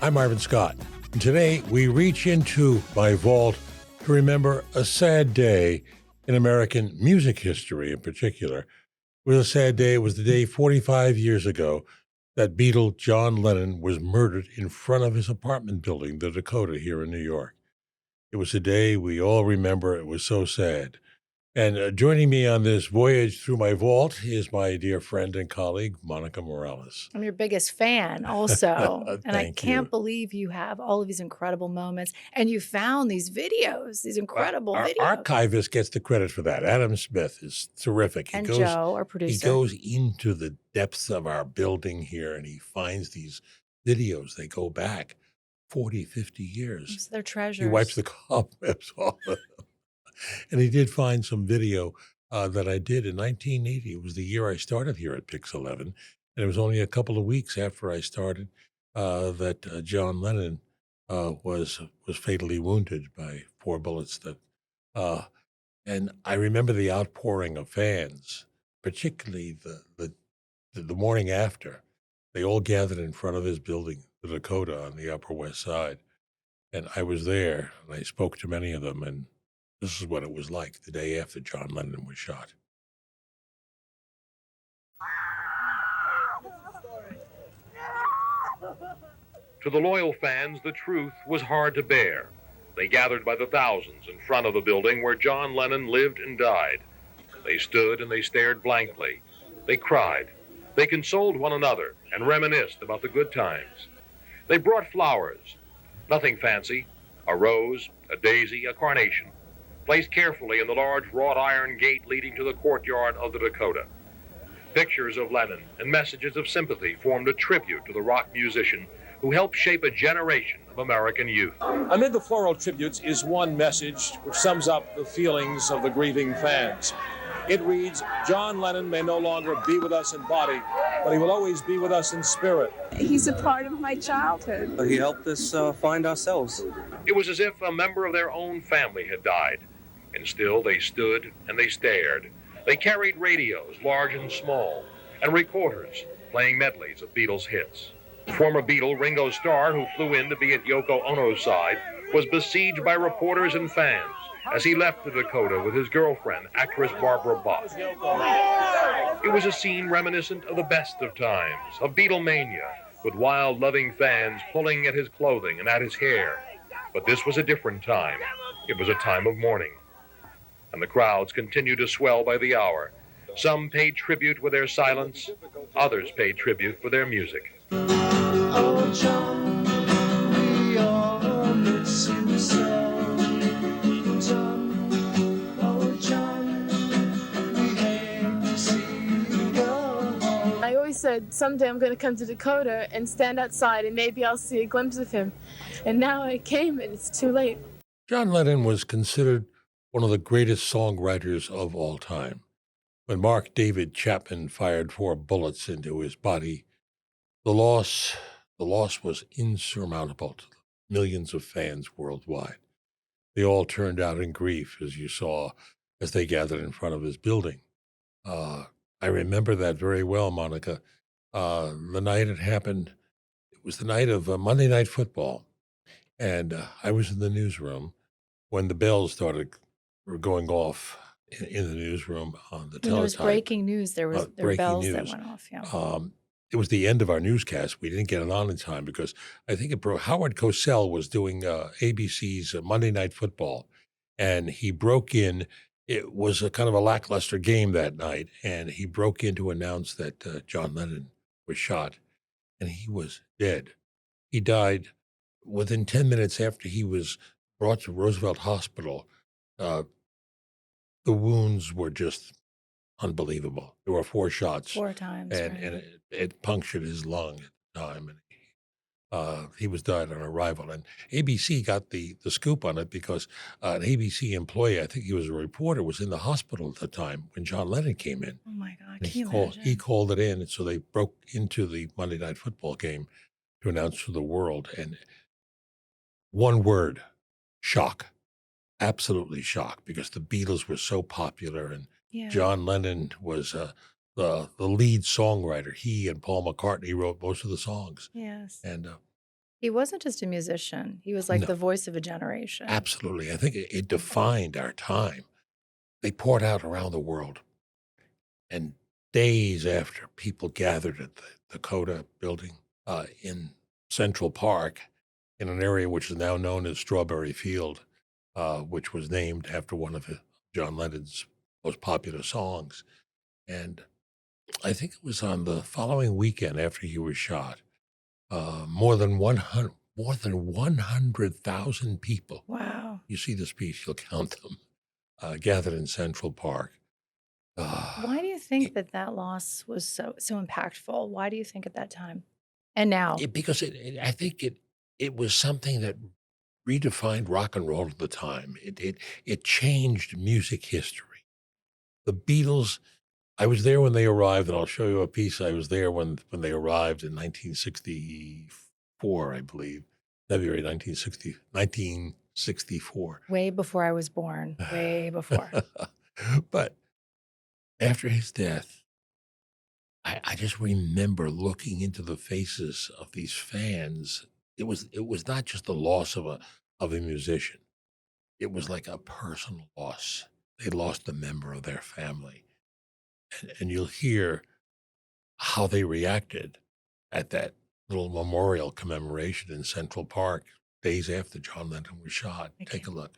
I'm Marvin Scott. And today, we reach into my vault to remember a sad day in American music history in particular. It was a sad day. It was the day 45 years ago that Beatle John Lennon was murdered in front of his apartment building, the Dakota, here in New York. It was a day we all remember. It was so sad. And joining me on this voyage through my vault is my dear friend and colleague, Monica Morales. I'm your biggest fan also. And I Thank can't you. believe you have all of these incredible moments. And you found these videos, these incredible Our videos. archivist gets the credit for that. Adam Smith is terrific. And Joe, our He producer. goes into the depths of our building here and he finds these videos. They go back 40, 50 years. They're He treasures. wipes the cobwebs off of them. And he did find some video that I did in 1980. It was the year I started here at Pix 11. And it was only a couple of weeks after I started that John Lennon was fatally wounded by 4 bullets. And I remember the outpouring of fans, particularly the morning after. They all gathered in front of his building, the Dakota, on the Upper West Side. And I was there, and I spoke to many of them, and this is what it was like the day after John Lennon was shot. To the loyal fans, the truth was hard to bear. They gathered by the thousands in front of the building where John Lennon lived and died. They stood and they stared blankly. They cried. They consoled one another and reminisced about the good times. They brought flowers. Nothing fancy. A rose, a daisy, a carnation, placed carefully in the large wrought iron gate leading to the courtyard of the Dakota. Pictures of Lennon and messages of sympathy formed a tribute to the rock musician who helped shape a generation of American youth. Amid the floral tributes is one message which sums up the feelings of the grieving fans. It reads, John Lennon may no longer be with us in body, but he will always be with us in spirit. He's a part of my childhood. He helped us find ourselves. It was as if a member of their own family had died. And still they stood and they stared. They carried radios, large and small, and recorders playing medleys of Beatles hits. Former Beatle Ringo Starr, who flew in to be at Yoko Ono's side, was besieged by reporters and fans as he left the Dakota with his girlfriend, actress Barbara Bach. It was a scene reminiscent of the best of times, of Beatlemania, with wild, loving fans pulling at his clothing and at his hair. But this was a different time. It was a time of mourning. And the crowds continued to swell by the hour. Some paid tribute with their silence, others paid tribute for their music. Oh, John, we all miss you so. John, oh, John, we hate to see you go home. I always said, someday I'm going to come to Dakota and stand outside and maybe I'll see a glimpse of him. And now I came and it's too late. John Lennon was considered one of the greatest songwriters of all time. When Mark David Chapman fired 4 bullets into his body, the loss was insurmountable to millions of fans worldwide. They all turned out in grief, as you saw, as they gathered in front of his building. I remember that very well, Monica. The night it happened, it was the night of Monday Night Football, and I was in the newsroom when the bells were going off in the newsroom on the teletype. When there was breaking news, there were breaking bells that news. went off. Yeah. It was the end of our newscast. We didn't get it on in time because I think Howard Cosell was doing ABC's Monday Night Football, and he broke in. It was a kind of a lackluster game that night, and he broke in to announce that John Lennon was shot, and he was dead. He died within 10 minutes after he was brought to Roosevelt Hospital. The wounds were just unbelievable. There were 4 shots. 4 times. And, right. and it punctured his lung at the time. And he was died on arrival. And ABC got the scoop on it because an ABC employee, I think he was a reporter, was in the hospital at the time when John Lennon came in. Oh, my God. And Can you imagine? he called it in. And so they broke into the Monday Night Football game to announce to the world. And one word, shock. Absolutely shocked because the Beatles were so popular and Yeah. John Lennon was the lead songwriter. He and Paul McCartney wrote most of the songs. Yes. And He wasn't just a musician. He was like No, the voice of a generation. absolutely. I think it defined our time. They poured out around the world. And days after people gathered at the Dakota building in Central Park, in an area which is now known as Strawberry Field, which was named after one of John Lennon's most popular songs. And I think it was on the following weekend after he was shot, more than 100,000 people. Wow. You see this piece, you'll count them, gathered in Central Park. Why do you think that loss was so impactful? Why do you think at that time? And now? Because I think it was something that redefined rock and roll at the time. It changed music history. The Beatles. I was there when they arrived, and I'll show you a piece. I was there when they arrived in 1964, I believe, February 1964. Way before I was born. Way before. But after his death, I just remember looking into the faces of these fans. It was not just the loss of a musician. It was like a personal loss. They lost a member of their family. And you'll hear how they reacted at that little memorial commemoration in Central Park days after John Lennon was shot. Okay. Take a look.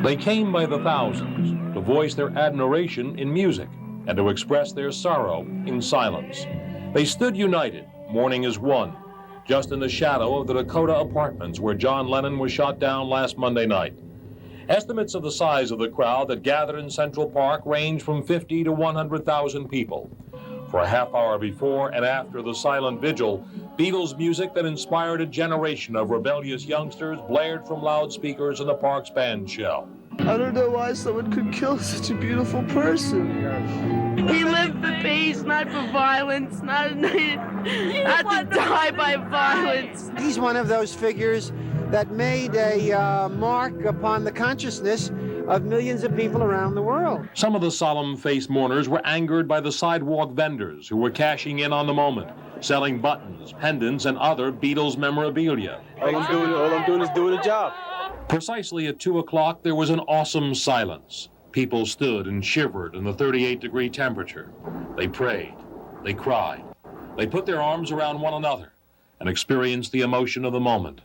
They came by the thousands to voice their admiration in music and to express their sorrow in silence. They stood united, mourning as one, just in the shadow of the Dakota apartments where John Lennon was shot down last Monday night. Estimates of the size of the crowd that gathered in Central Park range from 50 to 100,000 people. For a half hour before and after the silent vigil, Beatles music that inspired a generation of rebellious youngsters blared from loudspeakers in the park's band shell. I don't know why someone could kill such a beautiful person. He lived for peace, not for violence, not to die by violence. He's one of those figures that made a mark upon the consciousness of millions of people around the world. Some of the solemn-faced mourners were angered by the sidewalk vendors who were cashing in on the moment, selling buttons, pendants, and other Beatles memorabilia. All I'm doing is doing a job. Precisely at 2 o'clock, there was an awesome silence. People stood and shivered in the 38-degree temperature. They prayed. They cried. They put their arms around one another and experienced the emotion of the moment.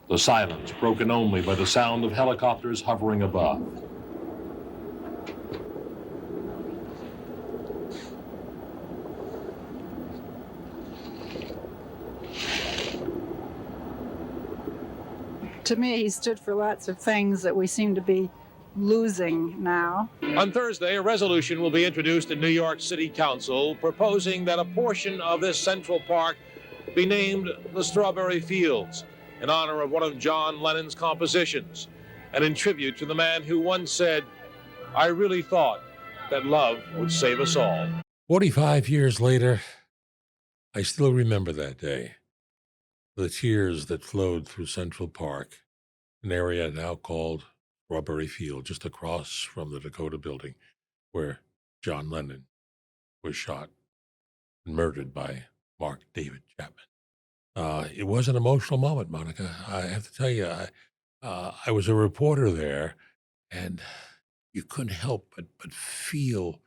The silence broken only by the sound of helicopters hovering above. To me, he stood for lots of things that we seem to be losing now. On Thursday, a resolution will be introduced in New York City Council proposing that a portion of this Central Park be named the Strawberry Fields, in honor of one of John Lennon's compositions, and in tribute to the man who once said, "I really thought that love would save us all." 45 years later, I still remember that day. The tears that flowed through Central Park, an area now called Strawberry Field, just across from the Dakota building where John Lennon was shot and murdered by Mark David Chapman. It was an emotional moment, Monica. I have to tell you, I was a reporter there, and you couldn't help but feel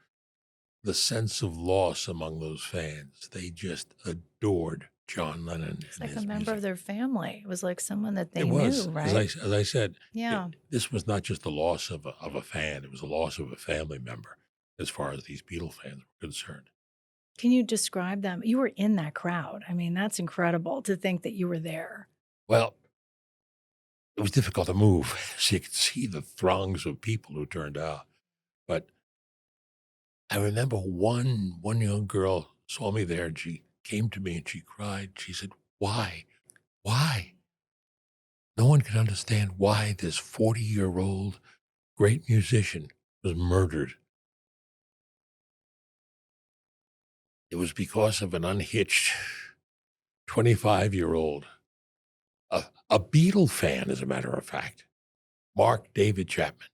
the sense of loss among those fans. They just adored John Lennon It's and like his a member music. of their family. It was like someone that they It was, knew, right? as I said, Yeah. this was not just the loss of a fan. It was a loss of a family member as far as these Beatle fans were concerned. Can you describe them? You were in that crowd. I mean, that's incredible to think that you were there. Well, it was difficult to move, so you could see the throngs of people who turned out. But I remember one young girl saw me there, and she came to me and she cried. She said, "Why? Why? No one can understand why this 40-year-old great musician was murdered. It was because of an unhitched 25-year-old, a Beatle fan, as a matter of fact, Mark David Chapman.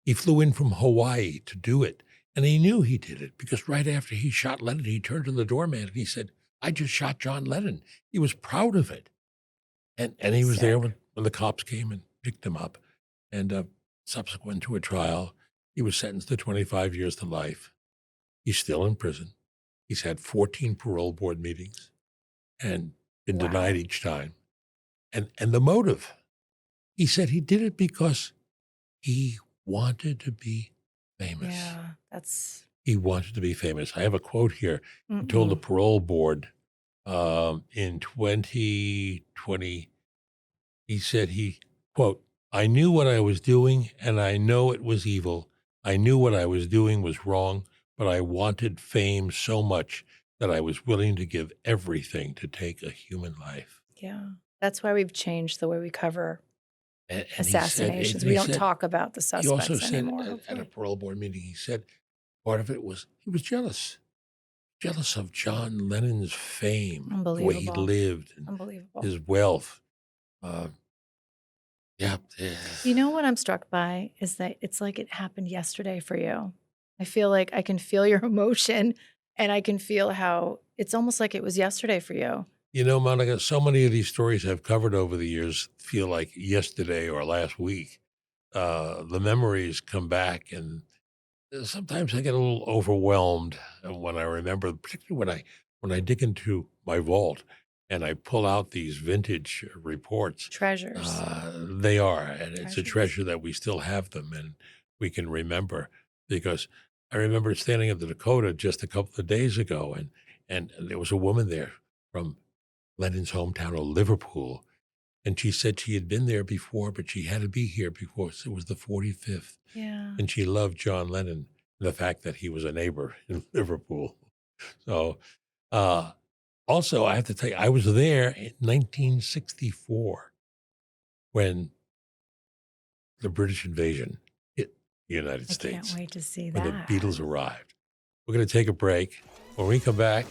He flew in from Hawaii to do it. And he knew he did it because right after he shot Lennon, he turned to the doorman and he said, I just shot John Lennon. He was proud of it. And he was there when the cops came and picked him up. And subsequent to a trial, he was sentenced to 25 years to life. He's still in prison. He's had 14 parole board meetings and been denied each time. And the motive, he said he did it because he wanted to be famous. Yeah, He wanted to be famous. I have a quote here. He told the parole board in 2020, he said quote, I knew what I was doing and I know it was evil. I knew what I was doing was wrong, but I wanted fame so much that I was willing to give everything to take a human life. Yeah. That's why we've changed the way we cover And assassinations. We don't talk about the He also suspects said anymore. at a parole board meeting, he said part of it was he was jealous of John Lennon's fame, the way he Unbelievable. lived, and Unbelievable. his wealth. Yeah. You know what I'm struck by is that it's like it happened yesterday for you. I feel like I can feel your emotion and I can feel how it's almost like it was yesterday for you. You know, Monica, so many of these stories I've covered over the years feel like yesterday or last week. The memories come back, and sometimes I get a little overwhelmed when I remember, particularly when I dig into my vault and I pull out these vintage reports. Treasures. They are, and it's a Treasures. treasure that we still have them, and we can remember. Because I remember standing at the Dakota just a couple of days ago, and there was a woman there from Lennon's hometown of Liverpool. And she said she had been there before, but she had to be here because it was the 45th. Yeah. And she loved John Lennon and the fact that he was a neighbor in Liverpool. So also, I have to tell you, I was there in 1964 when the British invasion hit the United I States. can't wait to see When that. the Beatles arrived. We're going to take a break. When we come back,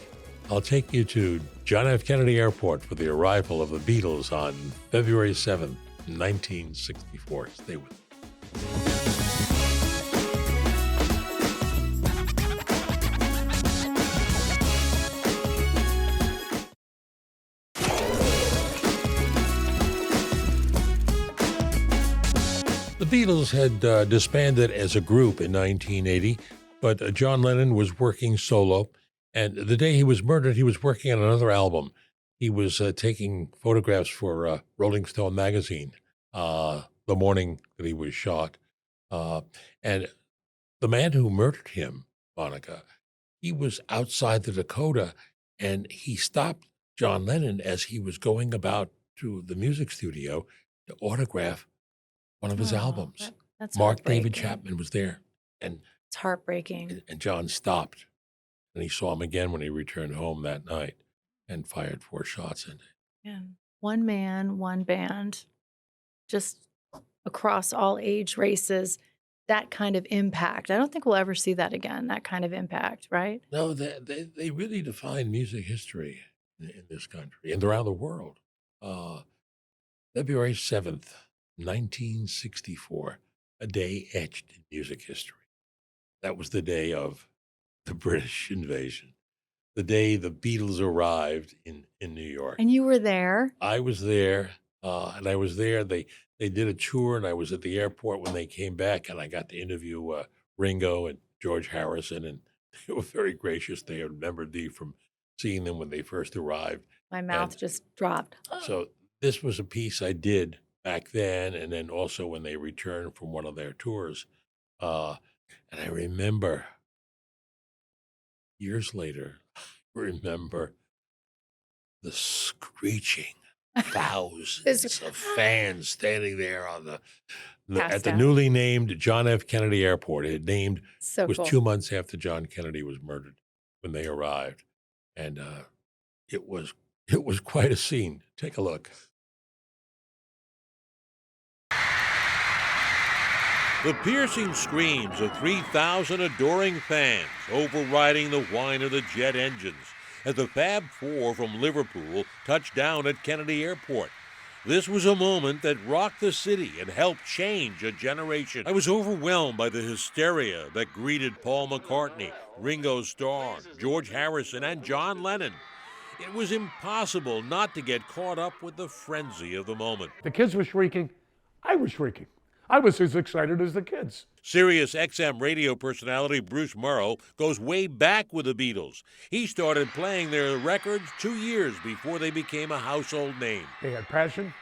I'll take you to John F. Kennedy Airport for the arrival of the Beatles on February 7th, 1964. Stay with me. The Beatles had disbanded as a group in 1980, but John Lennon was working solo. And the day he was murdered, he was working on another album. He was taking photographs for Rolling Stone magazine the morning that he was shot. And the man who murdered him, Monica, he was outside the Dakota, and he stopped John Lennon as he was going about to the music studio to autograph one of his albums. That's Mark David heartbreaking. Chapman was there, and It's heartbreaking. John stopped, and he saw him again when he returned home that night and fired 4 shots. And Yeah. One man, one band, just across all age races, that kind of impact. I don't think we'll ever see that again, that kind of impact, right? no, they really defined music history in this country and around the world. February 7th, 1964, a day etched in music history. That was the day of the British invasion, the day the Beatles arrived in New York. And you were there. I was there, and I was there. They did a tour, and I was at the airport when they came back, and I got to interview Ringo and George Harrison, and they were very gracious. They remembered me from seeing them when they first arrived. My mouth And just dropped. so this was a piece I did back then, and then also when they returned from one of their tours. And I remember years later, remember the screeching thousands of fans standing there on at Passed the out. newly named John F. Kennedy Airport. It So was cool. 2 months after John Kennedy was murdered when they arrived, and it was quite a scene. Take a look. The piercing screams of 3,000 adoring fans overriding the whine of the jet engines as the Fab Four from Liverpool touched down at Kennedy Airport. This was a moment that rocked the city and helped change a generation. I was overwhelmed by the hysteria that greeted Paul McCartney, Ringo Starr, George Harrison, and John Lennon. It was impossible not to get caught up with the frenzy of the moment. The kids were shrieking. I was shrieking. I was as excited as the kids. Sirius XM radio personality Bruce Morrow goes way back with the Beatles. He started playing their records 2 years before they became a household name. They had passion.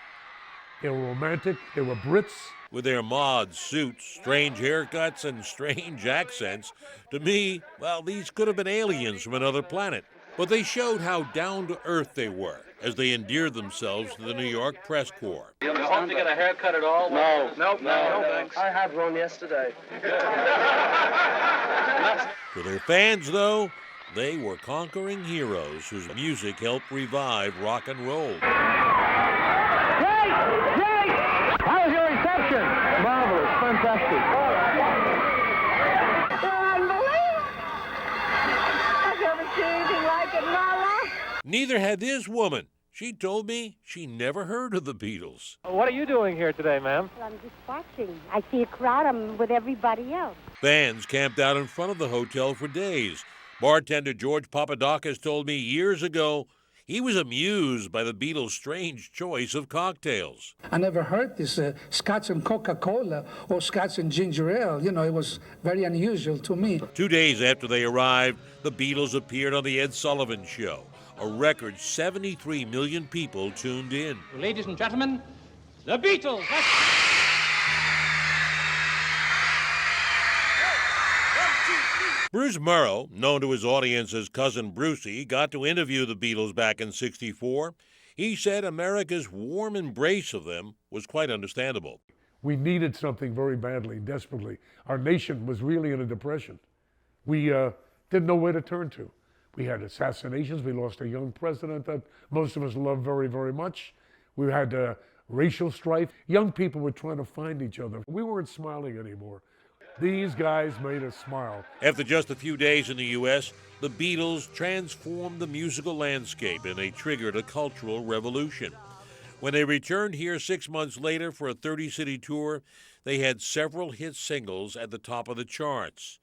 They were romantic. They were Brits. With their mod suits, strange haircuts, and strange accents, to me, well, these could have been aliens from another planet. But they showed how down-to-earth they were as they endeared themselves to the New York press corps. You ever hope to get a haircut at all? No. Nope. No, thanks. I had one yesterday. To their fans, though, they were conquering heroes whose music helped revive rock and roll. Great! How was your reception? Marvelous. Fantastic. They're unbelievable. I've never seen anything like it in my life. Neither had this woman. She told me she never heard of the Beatles. What are you doing here today, ma'am? Well, I'm just watching. I see a crowd. I'm with everybody else. Fans camped out in front of the hotel for days. Bartender George Papadakis told me years ago he was amused by the Beatles' strange choice of cocktails. I never heard this Scotch and Coca-Cola or Scotch and ginger ale. You know, it was very unusual to me. 2 days after they arrived, the Beatles appeared on the Ed Sullivan Show. A record 73 million people tuned in. Ladies and gentlemen, the Beatles. Bruce Morrow, known to his audience as Cousin Brucey, got to interview the Beatles back in '64. He said America's warm embrace of them was quite understandable. We needed something very badly, desperately. Our nation was really in a depression. We didn't know where to turn to. We had assassinations. We lost a young president that most of us loved very, very much. We had racial strife. Young people were trying to find each other. We weren't smiling anymore. These guys made us smile. After just a few days in the U.S., the Beatles transformed the musical landscape and they triggered a cultural revolution. When they returned here 6 months later for a 30-city tour, they had several hit singles at the top of the charts.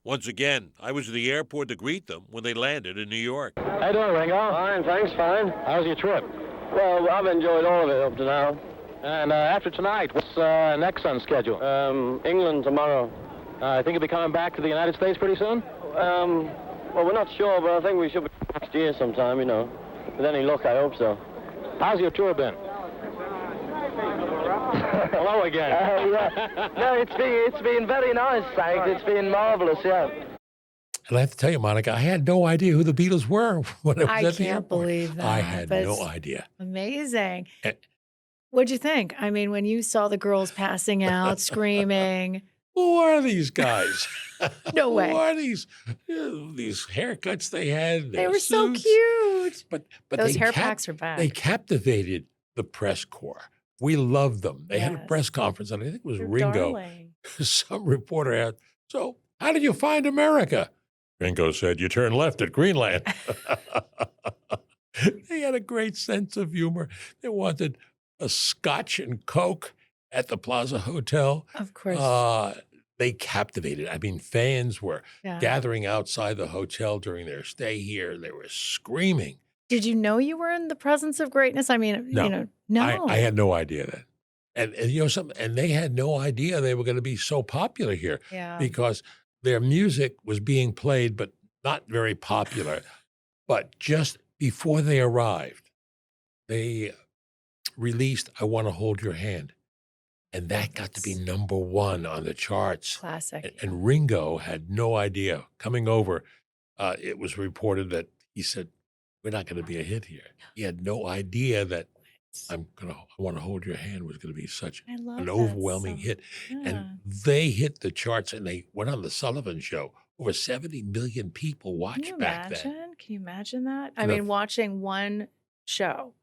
Once again, I was at the airport to greet them when they landed in New York. How you doing, Ringo? Fine, thanks, fine. How's your trip? Well, I've enjoyed all of it up to now. And after tonight, what's next on schedule? England tomorrow. I think you'll be coming back to the United States pretty soon? Well, we're not sure, but I think we should be next year sometime, you know. With any luck, I hope so. How's your tour been? Hello again. Yeah. No, it's been very nice, thanks. It's been marvelous, yeah. And I have to tell you, Monica, I had no idea who the Beatles were when I was I at the can't airport. believe that. I had but no it's idea. Amazing. And- What'd you think? I mean, when you saw the girls passing out, screaming. Who are these guys? No way. Who are these haircuts they had? They their were so suits? cute. But Those they hair packs are back. They captivated the press corps. We loved them. They had a Yes. press conference, and I think it was They're Ringo. darling. Some reporter asked, "So, how did you find America?" Ringo said, "You turn left at Greenland." They had a great sense of humor. They wanted a Scotch and Coke at the Plaza Hotel. Of course. They captivated. I mean, fans were Yeah. gathering outside the hotel during their stay here. They were screaming. Did you know you were in the presence of greatness? I mean, No. you know, no. I had no idea that. And you know something, and they had no idea they were going to be so popular here Yeah. because their music was being played, but not very popular. But just before they arrived, they released "I Want to Hold Your Hand." And that got to be number one on the charts. Classic. And Ringo had no idea. Coming over, it was reported that he said, "We're not going to be a hit here." He had no idea that "I Want to Hold Your Hand" was going to be such I love an that overwhelming song. hit. Yeah. And they hit the charts and they went on the Sullivan Show. Over 70 million people Can watched you back imagine? then. Can you imagine that? I No. mean, watching one show,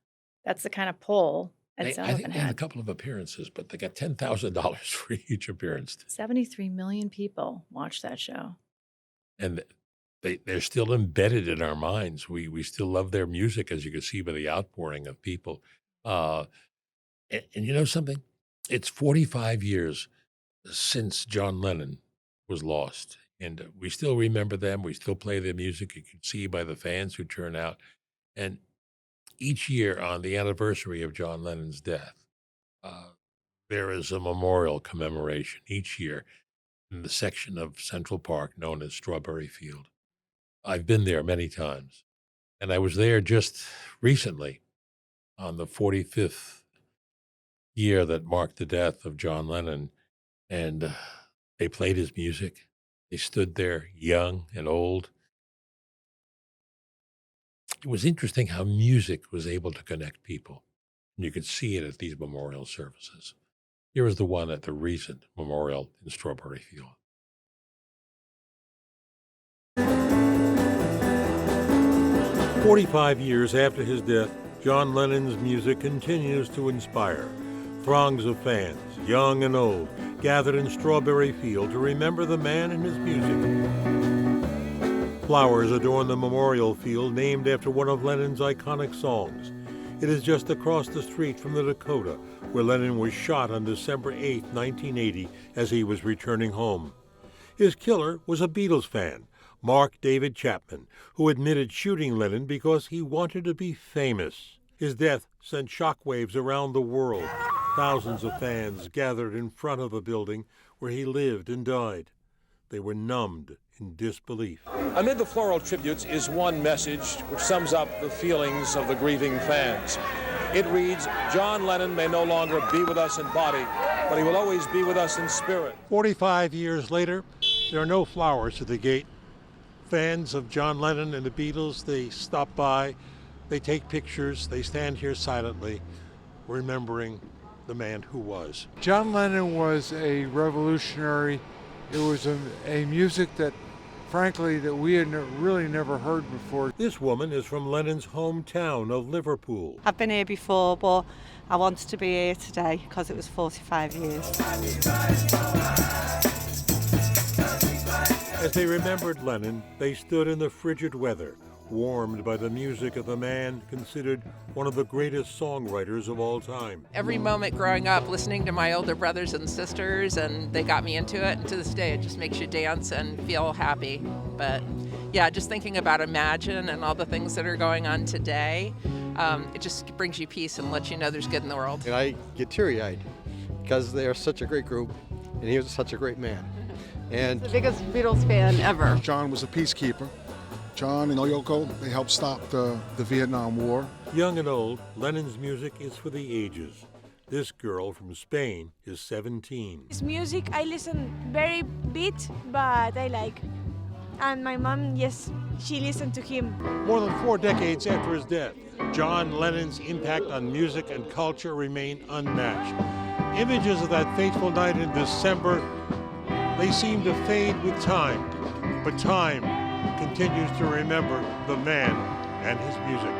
that's the kind of pull Ed I think Sullivan they had a had. couple of appearances, but they got $10,000 for each appearance. 73 million people watched that show. And they're still embedded in our minds. We still love their music, as you can see by the outpouring of people. And you know something? It's 45 years since John Lennon was lost. And we still remember them. We still play their music. You can see by the fans who turn out. And each year on the anniversary of John Lennon's death, uh, there is a memorial commemoration each year in the section of Central Park known as Strawberry Field. I've been there many times. And I was there just recently on the 45th year that marked the death of John Lennon. And they played his music. They stood there, young and old. It was interesting how music was able to connect people. And you could see it at these memorial services. Here is the one at the recent memorial in Strawberry Field. "45 years after his death, John Lennon's music continues to inspire. Throngs of fans, young and old, gathered in Strawberry Field to remember the man and his music. Flowers adorn the memorial field named after one of Lennon's iconic songs. It is just across the street from the Dakota, where Lennon was shot on December 8, 1980, as he was returning home. His killer was a Beatles fan, Mark David Chapman, who admitted shooting Lennon because he wanted to be famous. His death sent shockwaves around the world. Thousands of fans gathered in front of the building where he lived and died. They were numbed in disbelief. Amid the floral tributes is one message which sums up the feelings of the grieving fans. It reads, John Lennon may no longer be with us in body, but he will always be with us in spirit. 45 years later, there are no flowers at the gate. Fans of John Lennon and the Beatles, they stop by, they take pictures, they stand here silently, remembering the man who was. John Lennon was a revolutionary. It was a music that, frankly, that we had really never heard before. This woman is from Lennon's hometown of Liverpool. I've been here before, but I wanted to be here today because it was 45 years. As they remembered Lennon, they stood in the frigid weather, warmed by the music of the man considered one of the greatest songwriters of all time. Every moment growing up, listening to my older brothers and sisters, and they got me into it, and to this day it just makes you dance and feel happy. But yeah, just thinking about Imagine and all the things that are going on today, it just brings you peace and lets you know there's good in the world. And I get teary-eyed because they are such a great group, and he was such a great man. And the biggest Beatles fan ever. John was a peacekeeper. John and Yoko, they helped stop the Vietnam War. Young and old, Lennon's music is for the ages. This girl from Spain is 17. His music, I listen very bit, but I like. And my mom, yes, she listened to him. More than 4 decades after his death, John Lennon's impact on music and culture remain unmatched. Images of that fateful night in December, they seem to fade with time, but time continues to remember the man and his music.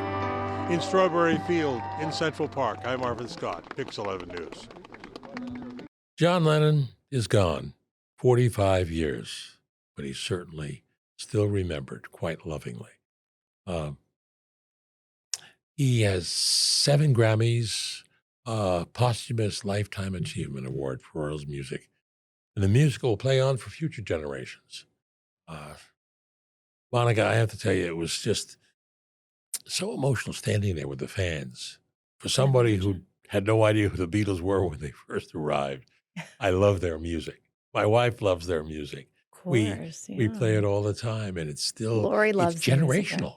In Strawberry Field, in Central Park, I'm Marvin Scott, Pix 11 News. John Lennon is gone, 45 years, but he's certainly still remembered quite lovingly. He has 7 Grammys, posthumous Lifetime Achievement Award for his music, and the music will play on for future generations. Monica, I have to tell you, it was just so emotional standing there with the fans. For somebody who had no idea who the Beatles were when they first arrived, I love their music. My wife loves their music. Of course, We play yeah. it all the time, and it's still Lori loves it's the music, yeah. generational,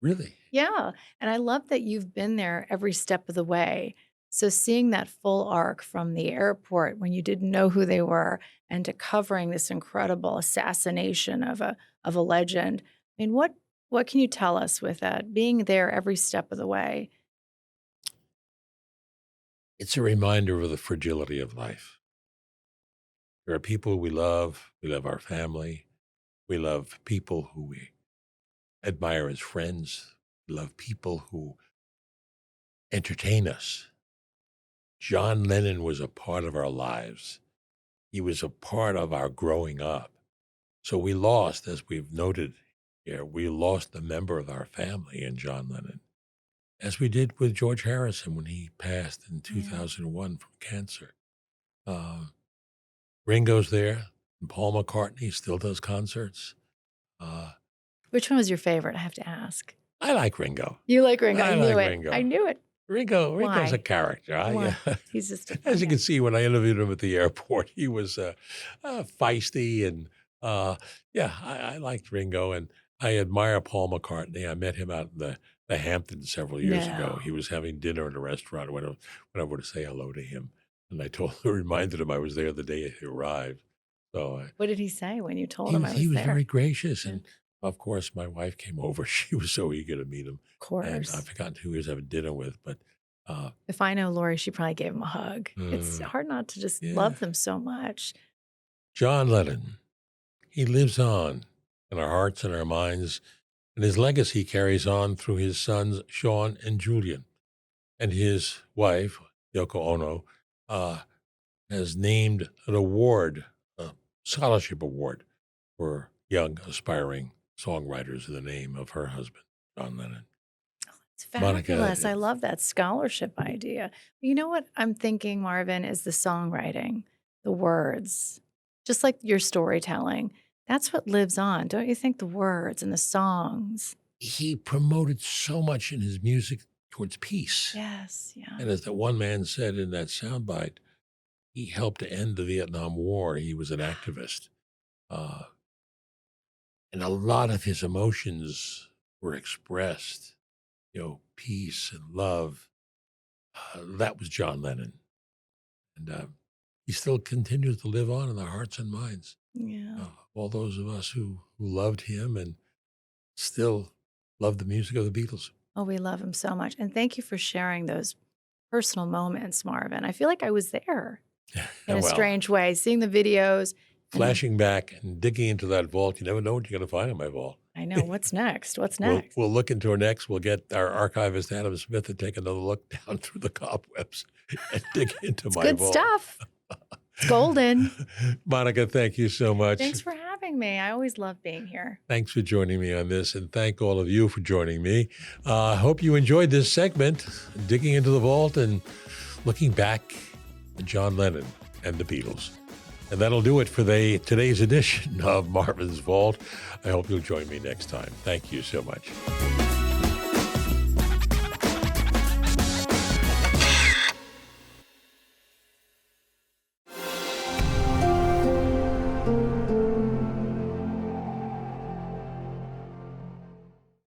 really. Yeah. And I love that you've been there every step of the way. So seeing that full arc from the airport when you didn't know who they were and to covering this incredible assassination of a legend. I mean, what can you tell us with that? Being there every step of the way. It's a reminder of the fragility of life. There are people we love our family, we love people who we admire as friends, we love people who entertain us. John Lennon was a part of our lives. He was a part of our growing up. So we lost, as we've noted here, we lost a member of our family in John Lennon. as we did with George Harrison when he passed in 2001 from cancer. Ringo's there, and Paul McCartney still does concerts. Which one was your favorite? I have to ask. I like Ringo. You like Ringo? I I knew like it. Ringo. I knew it. Ringo's Why? a character. Why? He's just As you can see, when I interviewed him at the airport, he was feisty, and I liked Ringo, and I admire Paul McCartney. I met him out in the Hamptons several years ago. No. He was having dinner in a restaurant. I went over to say hello to him, and I reminded him I was there the day he arrived. So What did he say when you told he him I was, was he was there? very gracious, and of course, my wife came over. She was so eager to meet him. Of And course. I've forgotten who he was having dinner with, but If I know Lori, she probably gave him a hug. It's hard not to just love them so much. John Lennon, he lives on in our hearts and our minds, and his legacy carries on through his sons, Sean and Julian. And his wife, Yoko Ono, has named an award, a scholarship award for young aspiring songwriters in the name of her husband, John Lennon. It's Monica, fabulous. I love that scholarship idea. You know what I'm thinking, Marvin, is the songwriting, the words, just like your storytelling. That's what lives on. Don't you think? The words and the songs. He promoted so much in his music towards peace. Yes, yeah. And as that one man said in that soundbite, he helped to end the Vietnam War. He was an activist. And a lot of his emotions were expressed, peace and love. That was John Lennon. And he still continues to live on in our hearts and minds. Yeah. All those of us who loved him and still love the music of the Beatles. Oh, we love him so much. And thank you for sharing those personal moments, Marvin. I feel like I was there in a Well, strange way, seeing the videos. flashing back and digging into that vault, you never know what you're going to find in my vault. I know. What's next? What's We'll, next? we'll look into our next. We'll get our archivist, Adam Smith, to take another look down through the cobwebs and dig into my Good vault. stuff. It's golden. Monica, thank you so much. Thanks for having me. I always love being here. Thanks for joining me on this, and thank all of you for joining me. I hope you enjoyed this segment, digging into the vault and looking back at John Lennon and the Beatles. And that'll do it for today's edition of Marvin's Vault. I hope you'll join me next time. Thank you so much.